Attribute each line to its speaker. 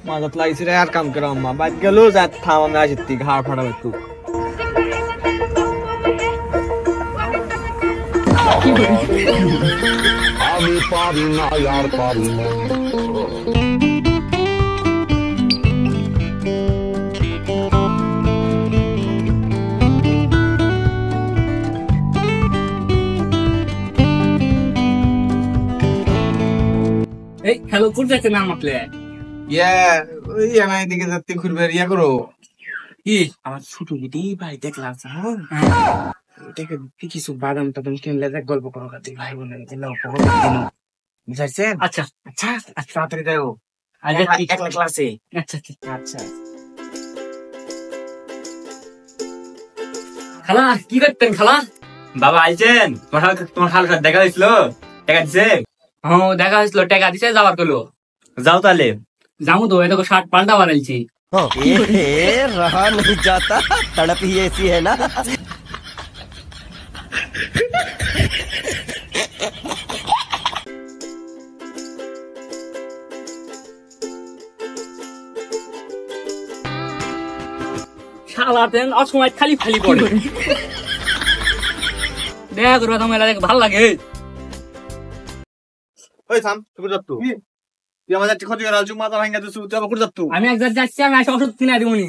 Speaker 1: माझ्यात लायची रे यार काम करा अम्मा बाद गेलो जात थांब मी आज ती घाड फाडा तू
Speaker 2: আমি পারি না यार পারি না
Speaker 3: এই হ্যালো কোন যাচ্ছে নাম আপলে
Speaker 1: ওই আমি এদিকে যাতে ঘুরবে ইয়া করো
Speaker 3: কি আমার ছোট বিটি ভাই দেখলাম দেখে কিছু বাদাম টাদাম কিনলে দেখ গল্প করো কাতে ভাই বোনের বুঝাইছেন আচ্ছা আচ্ছা আচ্ছা তাড়াতাড়ি যাও আজ একলা ক্লাসে আচ্ছা আচ্ছা খালা কি করতেন খালা
Speaker 4: বাবা আইছেন তোমার খালার সাথে দেখা হয়েছিল টাকা দিছে
Speaker 3: হ্যাঁ দেখা হয়েছিল টাকা দিছে যাওয়ার কলো
Speaker 4: যাও তাহলে
Speaker 3: যাবো তো এটা শার্ট পাল্টা বানাইছি
Speaker 5: रहा नहीं जाता तड़प ही ऐसी है ना
Speaker 3: শালাতেন অসময় খালি খালি পড়ে দেখা করবা তোমার ভালো লাগে
Speaker 1: ওই থাম তুই যাত তুই আমাদের ক্ষতি করা মাথা ভাঙা দিছু তুই আবার করে যাত
Speaker 3: আমি একবার যাচ্ছি আমি ওষুধ কিনে দিবনি